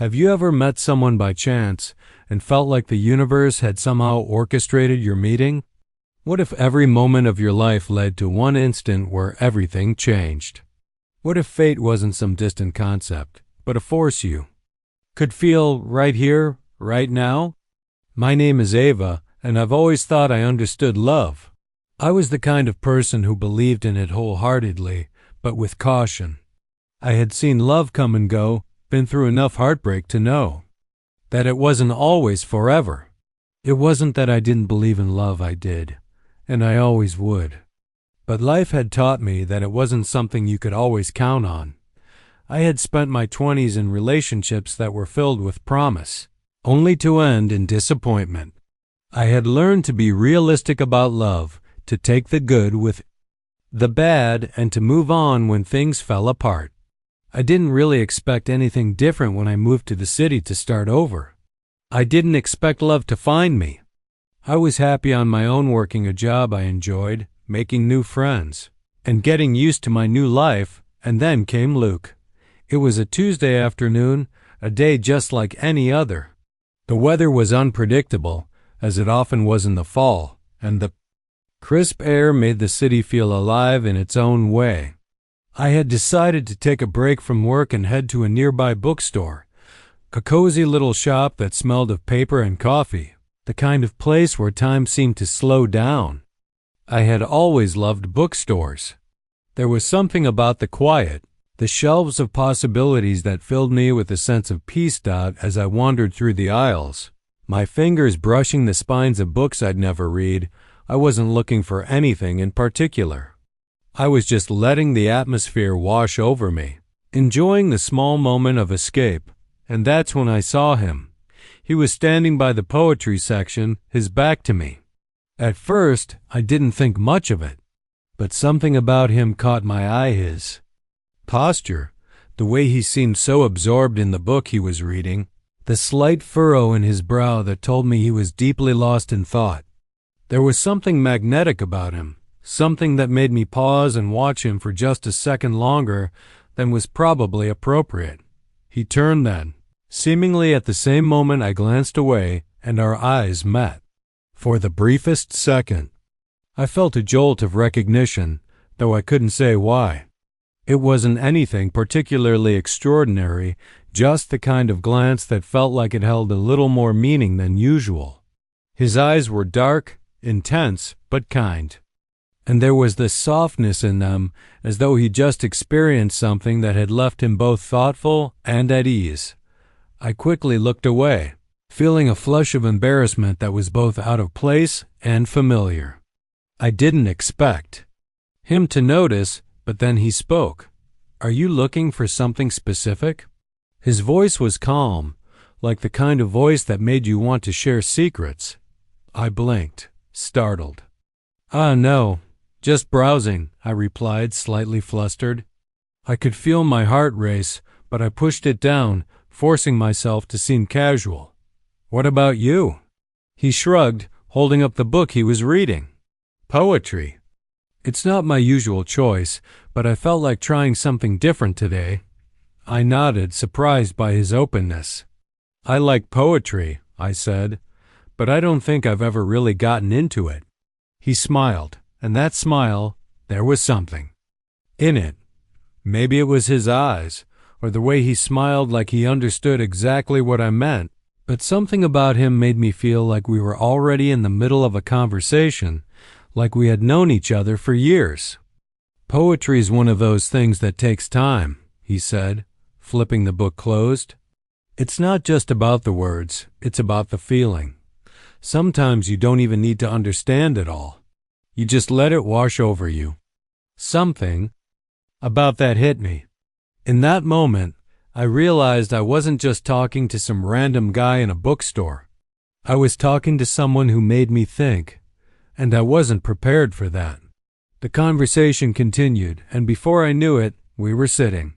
Have you ever met someone by chance and felt like the universe had somehow orchestrated your meeting? What if every moment of your life led to one instant where everything changed? What if fate wasn't some distant concept, but a force you could feel right here, right now? My name is Ava, and I've always thought I understood love. I was the kind of person who believed in it wholeheartedly, but with caution. I had seen love come and go, been through enough heartbreak to know that it wasn't always forever. It wasn't that I didn't believe in love, I did, and I always would. But life had taught me that it wasn't something you could always count on. I had spent my 20s in relationships that were filled with promise, only to end in disappointment. I had learned to be realistic about love, to take the good with the bad, and to move on when things fell apart. I didn't really expect anything different when I moved to the city to start over. I didn't expect love to find me. I was happy on my own working a job I enjoyed, making new friends, and getting used to my new life, and then came Luke. It was a Tuesday afternoon, a day just like any other. The weather was unpredictable, as it often was in the fall, and the crisp air made the city feel alive in its own way. I had decided to take a break from work and head to a nearby bookstore, a cozy little shop that smelled of paper and coffee, the kind of place where time seemed to slow down. I had always loved bookstores. There was something about the quiet, the shelves of possibilities that filled me with a sense of peace. As I wandered through the aisles, my fingers brushing the spines of books I'd never read, I wasn't looking for anything in particular. I was just letting the atmosphere wash over me, enjoying the small moment of escape, and that's when I saw him. He was standing by the poetry section, his back to me. At first, I didn't think much of it, but something about him caught my eye. His posture, the way he seemed so absorbed in the book he was reading, the slight furrow in his brow that told me he was deeply lost in thought. There was something magnetic about him, something that made me pause and watch him for just a second longer than was probably appropriate. He turned then. Seemingly at the same moment I glanced away, and our eyes met. For the briefest second, I felt a jolt of recognition, though I couldn't say why. It wasn't anything particularly extraordinary, just the kind of glance that felt like it held a little more meaning than usual. His eyes were dark, intense, but kind. And there was this softness in them, as though he just experienced something that had left him both thoughtful and at ease. I quickly looked away, feeling a flush of embarrassment that was both out of place and familiar. I didn't expect him to notice, but then he spoke. "Are you looking for something specific?" His voice was calm, like the kind of voice that made you want to share secrets. I blinked, startled. No. "Just browsing," I replied, slightly flustered. I could feel my heart race, but I pushed it down, forcing myself to seem casual. "What about you?" He shrugged, holding up the book he was reading. "Poetry." It's not my usual choice, but I felt like trying something different today. I nodded, surprised by his openness. "I like poetry," I said, "but I don't think I've ever really gotten into it." He smiled. And that smile, there was something in it. Maybe it was his eyes, or the way he smiled like he understood exactly what I meant, but something about him made me feel like we were already in the middle of a conversation, like we had known each other for years. "Poetry's one of those things that takes time," he said, flipping the book closed. "It's not just about the words, it's about the feeling. Sometimes you don't even need to understand it all. You just let it wash over you." Something about that hit me. In that moment, I realized I wasn't just talking to some random guy in a bookstore. I was talking to someone who made me think, and I wasn't prepared for that. The conversation continued, and before I knew it, we were sitting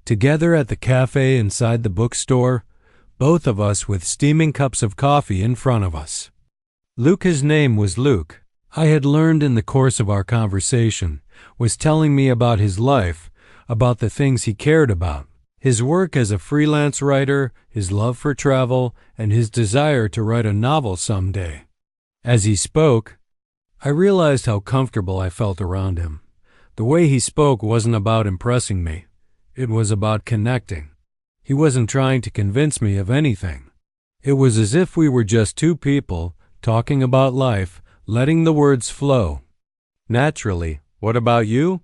together at the cafe inside the bookstore, both of us with steaming cups of coffee in front of us. His name was Luke. I had learned in the course of our conversation, was telling me about his life, about the things he cared about, His work as a freelance writer, his love for travel, and his desire to write a novel someday. As he spoke, I realized how comfortable I felt around him. The way he spoke wasn't about impressing me. It was about connecting. He wasn't trying to convince me of anything. It was as if we were just two people talking about life, letting the words flow. Naturally, what about you?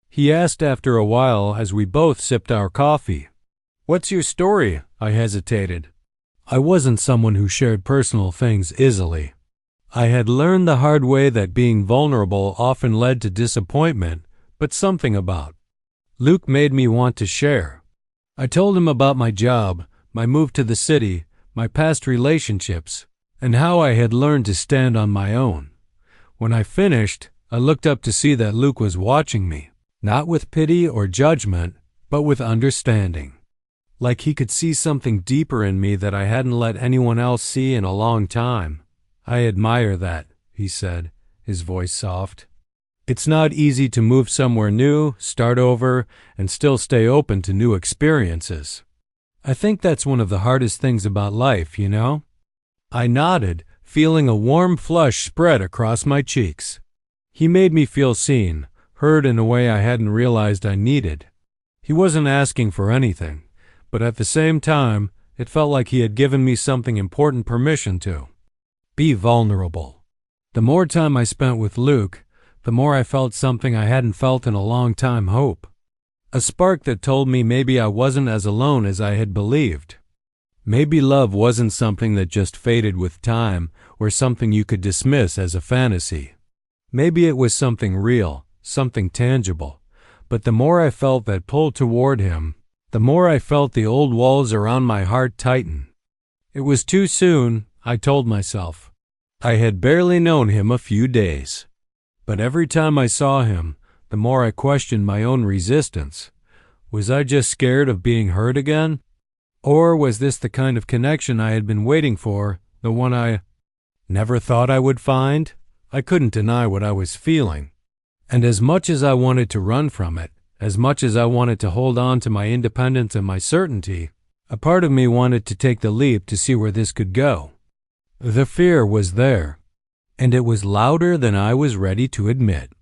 He asked after a while as we both sipped our coffee. What's your story? I hesitated. I wasn't someone who shared personal things easily. I had learned the hard way that being vulnerable often led to disappointment, but something about Luke made me want to share. I told him about my job, my move to the city, my past relationships, and how I had learned to stand on my own. When I finished, I looked up to see that Luke was watching me, not with pity or judgment, but with understanding. Like he could see something deeper in me that I hadn't let anyone else see in a long time. I admire that, he said, his voice soft. It's not easy to move somewhere new, start over, and still stay open to new experiences. I think that's one of the hardest things about life, you know? I nodded, feeling a warm flush spread across my cheeks. He made me feel seen, heard in a way I hadn't realized I needed. He wasn't asking for anything, but at the same time, it felt like he had given me something important permission to. Be vulnerable. The more time I spent with Luke, the more I felt something I hadn't felt in a long time: hope. A spark that told me maybe I wasn't as alone as I had believed. Maybe love wasn't something that just faded with time or something you could dismiss as a fantasy. Maybe it was something real, something tangible. But the more I felt that pull toward him, the more I felt the old walls around my heart tighten. It was too soon, I told myself. I had barely known him a few days. But every time I saw him, the more I questioned my own resistance. Was I just scared of being hurt again? Or was this the kind of connection I had been waiting for, the one I never thought I would find? I couldn't deny what I was feeling. And as much as I wanted to run from it, as much as I wanted to hold on to my independence and my certainty, a part of me wanted to take the leap to see where this could go. The fear was there, and it was louder than I was ready to admit.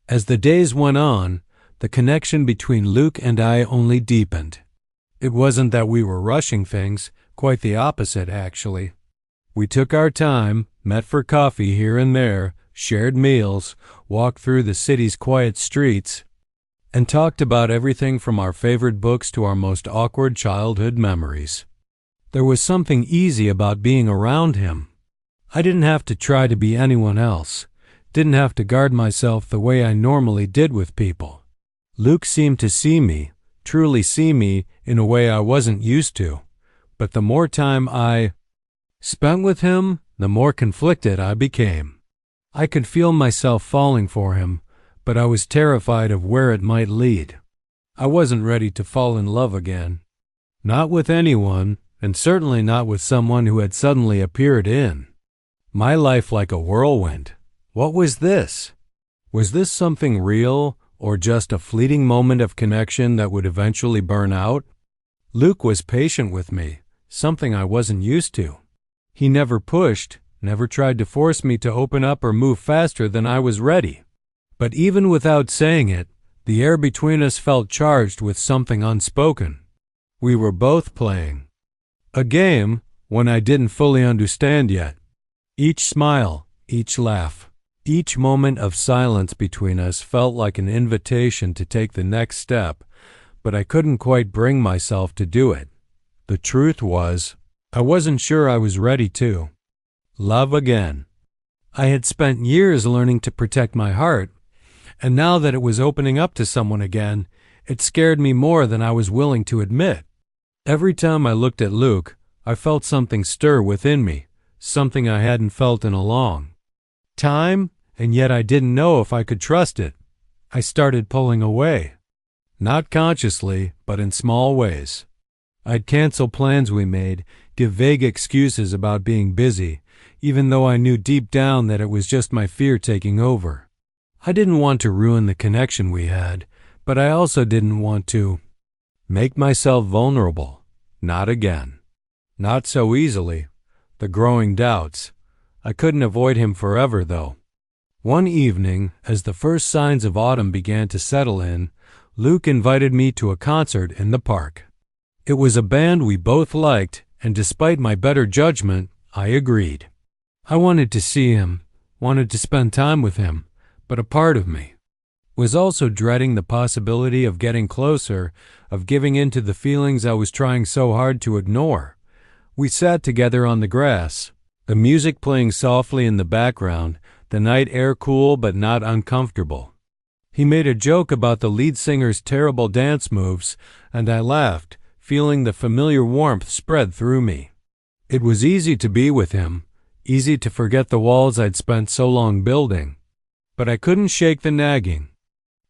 As the days went on, the connection between Luke and I only deepened. It wasn't that we were rushing things, quite the opposite, actually. We took our time, met for coffee here and there, shared meals, walked through the city's quiet streets, and talked about everything from our favorite books to our most awkward childhood memories. There was something easy about being around him. I didn't have to try to be anyone else, didn't have to guard myself the way I normally did with people. Luke seemed to see me, truly see me, in a way I wasn't used to. But the more time I spent with him, the more conflicted I became. I could feel myself falling for him, but I was terrified of where it might lead. I wasn't ready to fall in love again. Not with anyone, and certainly not with someone who had suddenly appeared in my life like a whirlwind. What was this? Was this something real, or just a fleeting moment of connection that would eventually burn out? Luke was patient with me, something I wasn't used to. He never pushed, never tried to force me to open up or move faster than I was ready. But even without saying it, the air between us felt charged with something unspoken. We were both playing a game, one I didn't fully understand yet. Each smile, each laugh, each moment of silence between us felt like an invitation to take the next step, but I couldn't quite bring myself to do it. The truth was, I wasn't sure I was ready to love again. I had spent years learning to protect my heart, and now that it was opening up to someone again, it scared me more than I was willing to admit. Every time I looked at Luke, I felt something stir within me, something I hadn't felt in a long time, and yet I didn't know if I could trust it. I started pulling away. Not consciously, but in small ways. I'd cancel plans we made, give vague excuses about being busy, even though I knew deep down that it was just my fear taking over. I didn't want to ruin the connection we had, but I also didn't want to Make myself vulnerable. Not again. Not so easily. The growing doubts. I couldn't avoid him forever, though. One evening, as the first signs of autumn began to settle in, Luke invited me to a concert in the park. It was a band we both liked, and despite my better judgment, I agreed. I wanted to see him, wanted to spend time with him, but a part of me was also dreading the possibility of getting closer, of giving in to the feelings I was trying so hard to ignore. We sat together on the grass, the music playing softly in the background, the night air cool but not uncomfortable. He made a joke about the lead singer's terrible dance moves, and I laughed, feeling the familiar warmth spread through me. It was easy to be with him, easy to forget the walls I'd spent so long building. But I couldn't shake the nagging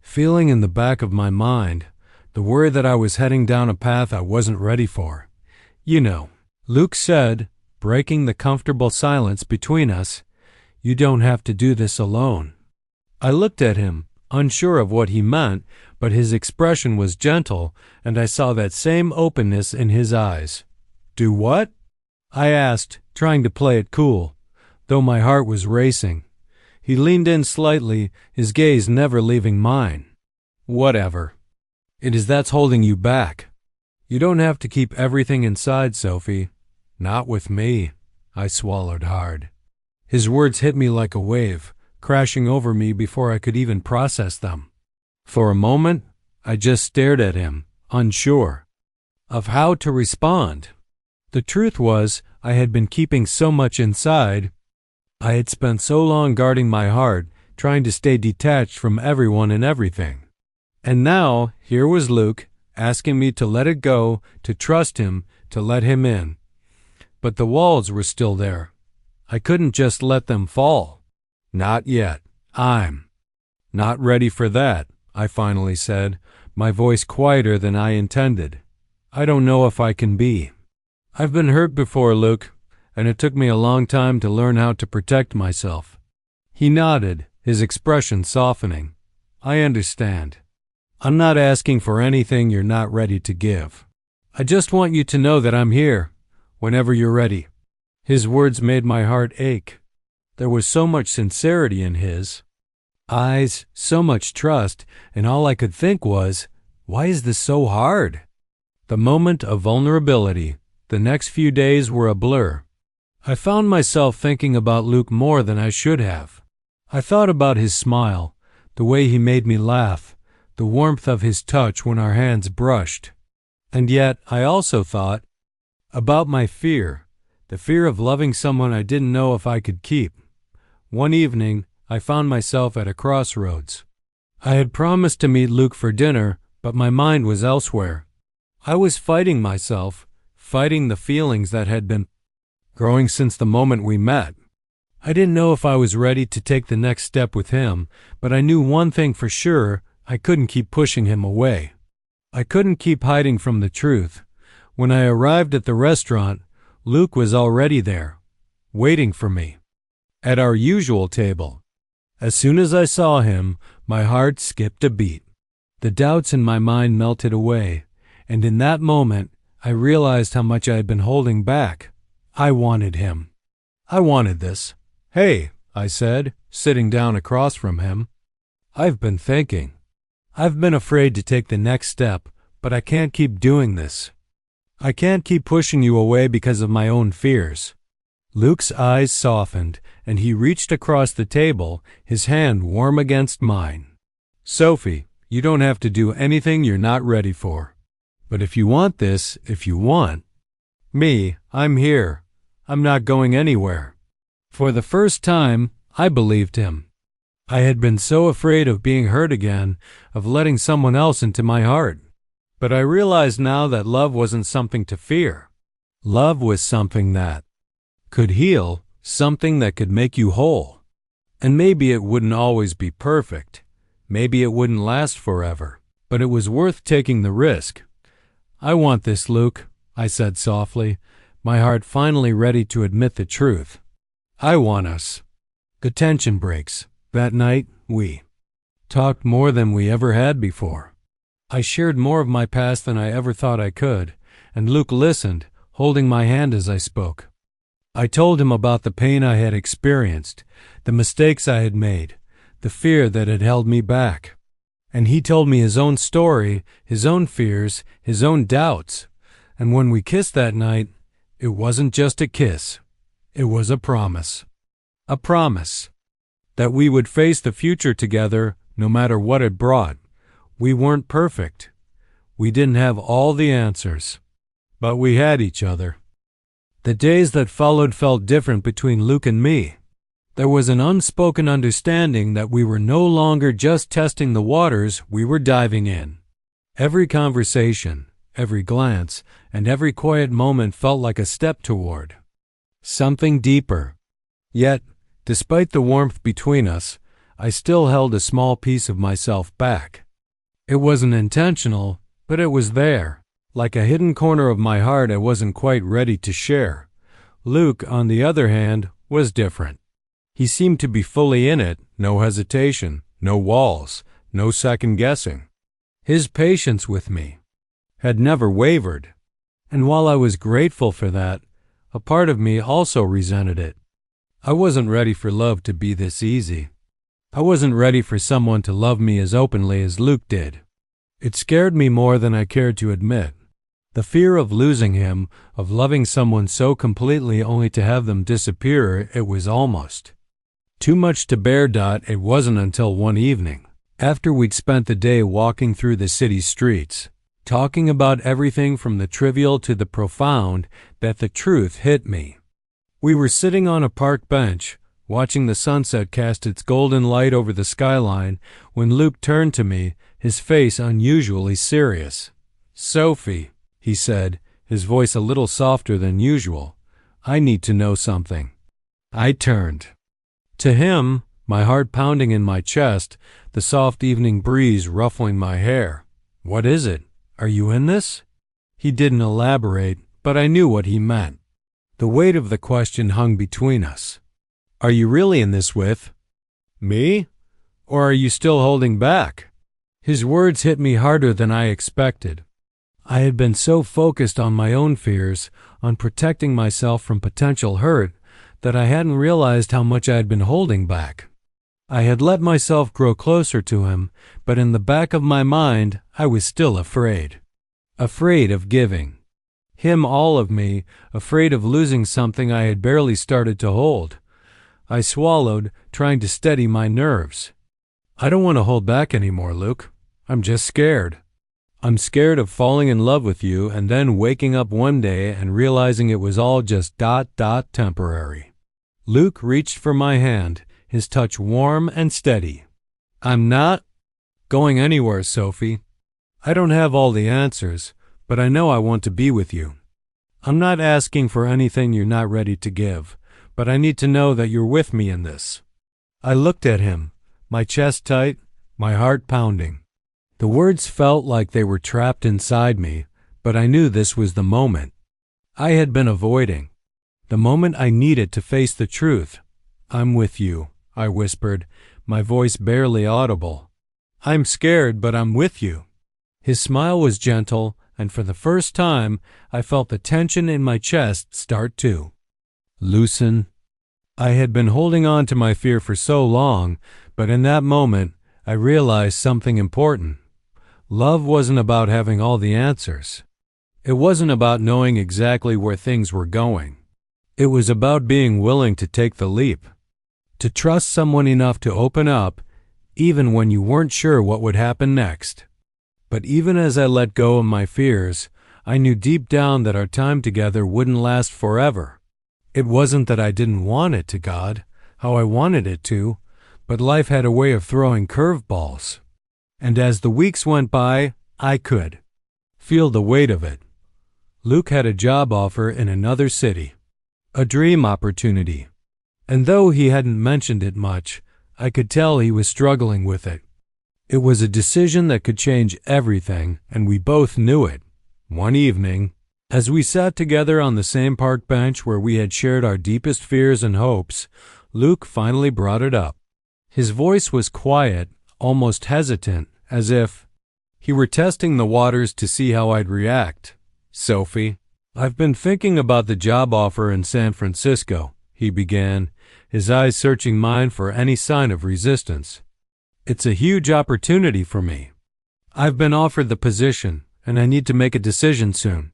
feeling in the back of my mind, the worry that I was heading down a path I wasn't ready for. You know, Luke said, breaking the comfortable silence between us, "You don't have to do this alone." I looked at him, unsure of what he meant, but his expression was gentle, and I saw that same openness in his eyes. "Do what?" I asked, trying to play it cool, though my heart was racing. He leaned in slightly, his gaze never leaving mine. "Whatever. It is that's holding you back. You don't have to keep everything inside, Sophie. Not with me." I swallowed hard. His words hit me like a wave, crashing over me before I could even process them. For a moment, I just stared at him, unsure of how to respond. The truth was, I had been keeping so much inside. I had spent so long guarding my heart, trying to stay detached from everyone and everything. And now, here was Luke, asking me to let it go, to trust him, to let him in. But the walls were still there. I couldn't just let them fall. "Not yet. I'm not ready for that," I finally said, my voice quieter than I intended. "I don't know if I can be. I've been hurt before, Luke, and it took me a long time to learn how to protect myself." He nodded, his expression softening. "I understand. I'm not asking for anything you're not ready to give. I just want you to know that I'm here, whenever you're ready." His words made my heart ache. There was so much sincerity in his eyes, so much trust, and all I could think was, why is this so hard? The moment of vulnerability, the next few days were a blur. I found myself thinking about Luke more than I should have. I thought about his smile, the way he made me laugh, the warmth of his touch when our hands brushed. And yet I also thought about my fear, the fear of loving someone I didn't know if I could keep. One evening, I found myself at a crossroads. I had promised to meet Luke for dinner, but my mind was elsewhere. I was fighting myself, fighting the feelings that had been growing since the moment we met. I didn't know if I was ready to take the next step with him, but I knew one thing for sure: I couldn't keep pushing him away. I couldn't keep hiding from the truth. When I arrived at the restaurant, Luke was already there, waiting for me, at our usual table. As soon as I saw him, my heart skipped a beat. The doubts in my mind melted away, and in that moment, I realized how much I had been holding back. I wanted him. I wanted this. "Hey," I said, sitting down across from him. "I've been thinking. I've been afraid to take the next step, but I can't keep doing this. I can't keep pushing you away because of my own fears." Luke's eyes softened, and he reached across the table, his hand warm against mine. "Sophie, you don't have to do anything you're not ready for. But if you want this, if you want me, I'm here. I'm not going anywhere." For the first time, I believed him. I had been so afraid of being hurt again, of letting someone else into my heart. But I realized now that love wasn't something to fear. Love was something that could heal, something that could make you whole. And maybe it wouldn't always be perfect. Maybe it wouldn't last forever. But it was worth taking the risk. "I want this, Luke," I said softly, my heart finally ready to admit the truth. "I want us." The tension breaks. That night, we talked more than we ever had before. I shared more of my past than I ever thought I could, and Luke listened, holding my hand as I spoke. I told him about the pain I had experienced, the mistakes I had made, the fear that had held me back. And he told me his own story, his own fears, his own doubts. And when we kissed that night, it wasn't just a kiss. It was a promise. A promise that we would face the future together no matter what it brought. We weren't perfect. We didn't have all the answers. But we had each other. The days that followed felt different between Luke and me. There was an unspoken understanding that we were no longer just testing the waters, we were diving in. Every conversation, every glance, and every quiet moment felt like a step toward something deeper. Yet, despite the warmth between us, I still held a small piece of myself back. It wasn't intentional, but it was there, like a hidden corner of my heart I wasn't quite ready to share. Luke, on the other hand, was different. He seemed to be fully in it, no hesitation, no walls, no second guessing. His patience with me had never wavered, and while I was grateful for that, a part of me also resented it. I wasn't ready for love to be this easy. I wasn't ready for someone to love me as openly as Luke did. It scared me more than I cared to admit. The fear of losing him, of loving someone so completely only to have them disappear, it was almost too much to bear. It wasn't until one evening, after we'd spent the day walking through the city streets, talking about everything from the trivial to the profound, that the truth hit me. We were sitting on a park bench, watching the sunset cast its golden light over the skyline, when Luke turned to me, his face unusually serious. "Sophie," he said, his voice a little softer than usual, "I need to know something." I turned. To him, my heart pounding in my chest, the soft evening breeze ruffling my hair. "What is it? Are you in this?" He didn't elaborate, but I knew what he meant. The weight of the question hung between us. "Are you really in this with me? Or are you still holding back?" His words hit me harder than I expected. I had been so focused on my own fears, on protecting myself from potential hurt, that I hadn't realized how much I had been holding back. I had let myself grow closer to him, but in the back of my mind, I was still afraid. Afraid of giving him all of me, afraid of losing something I had barely started to hold. I swallowed, trying to steady my nerves. "I don't want to hold back anymore, Luke. I'm just scared. I'm scared of falling in love with you and then waking up one day and realizing it was all just temporary." Luke reached for my hand, his touch warm and steady. "I'm not going anywhere, Sophie. I don't have all the answers, but I know I want to be with you. I'm not asking for anything you're not ready to give, but I need to know that you're with me in this." I looked at him, my chest tight, my heart pounding. The words felt like they were trapped inside me, but I knew this was the moment I had been avoiding, the moment I needed to face the truth. "I'm with you," I whispered, my voice barely audible. "I'm scared, but I'm with you." His smile was gentle, and for the first time, I felt the tension in my chest start to loosen. I had been holding on to my fear for so long, but in that moment, I realized something important. Love wasn't about having all the answers. It wasn't about knowing exactly where things were going. It was about being willing to take the leap, to trust someone enough to open up, even when you weren't sure what would happen next. But even as I let go of my fears, I knew deep down that our time together wouldn't last forever. It wasn't that I didn't want it to, God, how I wanted it to, but life had a way of throwing curveballs. And as the weeks went by, I could feel the weight of it. Luke had a job offer in another city, a dream opportunity. And though he hadn't mentioned it much, I could tell he was struggling with it. It was a decision that could change everything, and we both knew it. One evening, as we sat together on the same park bench where we had shared our deepest fears and hopes, Luke finally brought it up. His voice was quiet, almost hesitant, as if He were testing the waters to see how I'd react. Sophie, I've been thinking about the job offer in San Francisco, he began, his eyes searching mine for any sign of resistance. It's a huge opportunity for me. I've been offered the position, and I need to make a decision soon.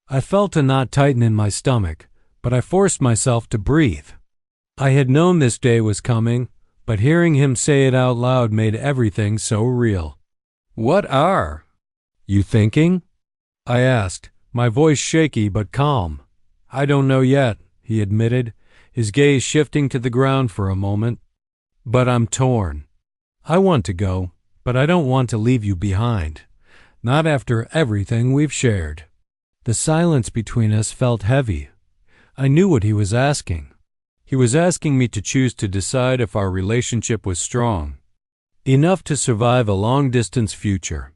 I felt a knot tighten in my stomach, but I forced myself to breathe. I had known this day was coming, but hearing him say it out loud made everything so real. What are you thinking? I asked, my voice shaky but calm. I don't know yet, he admitted, his gaze shifting to the ground for a moment. But I'm torn. I want to go, but I don't want to leave you behind. Not after everything we've shared. The silence between us felt heavy. I knew what he was asking. He was asking me to choose to decide if our relationship was strong enough to survive a long-distance future.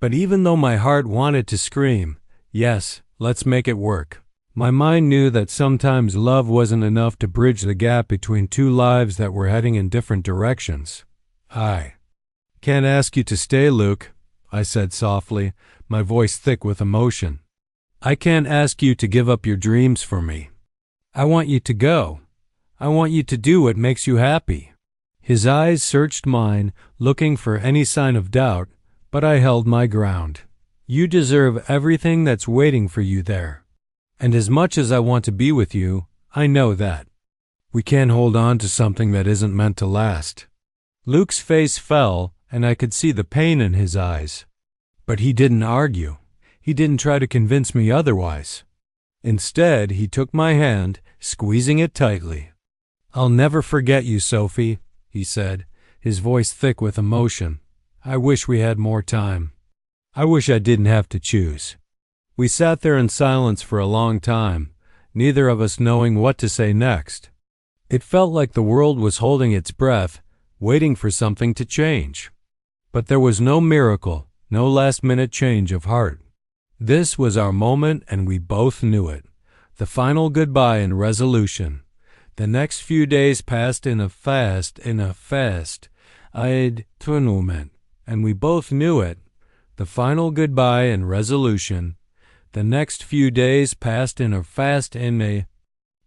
But even though my heart wanted to scream, yes, let's make it work, my mind knew that sometimes love wasn't enough to bridge the gap between two lives that were heading in different directions. I can't ask you to stay, Luke, I said softly, my voice thick with emotion. I can't ask you to give up your dreams for me. I want you to go. I want you to do what makes you happy. His eyes searched mine, looking for any sign of doubt, but I held my ground. You deserve everything that's waiting for you there. And as much as I want to be with you, I know that we can't hold on to something that isn't meant to last. Luke's face fell, and I could see the pain in his eyes. But he didn't argue. He didn't try to convince me otherwise. Instead, he took my hand, squeezing it tightly. I'll never forget you, Sophie, he said, his voice thick with emotion. I wish we had more time. I wish I didn't have to choose. We sat there in silence for a long time, neither of us knowing what to say next. It felt like the world was holding its breath, waiting for something to change. But there was no miracle, no last-minute change of heart. This was our moment, and we both knew it. The final goodbye and resolution. The next few days passed in a fast moment, and we both knew it. The final goodbye and resolution. The next few days passed in a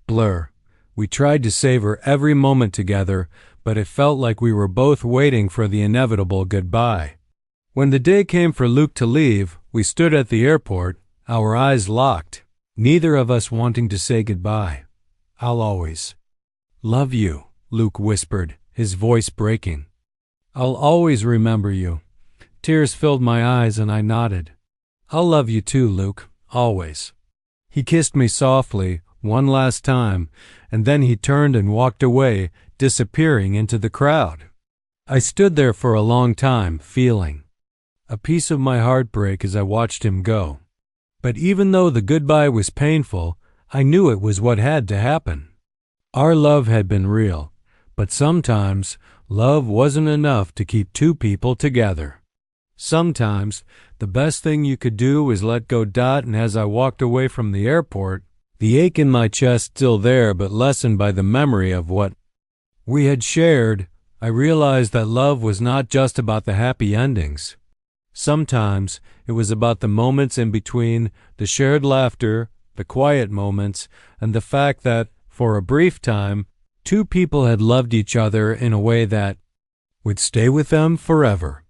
blur. We tried to savor every moment together, but it felt like we were both waiting for the inevitable goodbye. When the day came for Luke to leave, we stood at the airport, our eyes locked, neither of us wanting to say goodbye. I'll always love you, Luke whispered, his voice breaking. I'll always remember you. Tears filled my eyes and I nodded. I'll love you too, Luke, always. He kissed me softly, one last time, and then he turned and walked away, disappearing into the crowd. I stood there for a long time, feeling a piece of my heart break as I watched him go. But even though the goodbye was painful, I knew it was what had to happen. Our love had been real, but sometimes love wasn't enough to keep two people together. Sometimes the best thing you could do was let go. And as I walked away from the airport, the ache in my chest still there but lessened by the memory of what we had shared, I realized that love was not just about the happy endings. Sometimes it was about the moments in between, the shared laughter, the quiet moments, and the fact that, for a brief time, two people had loved each other in a way that would stay with them forever.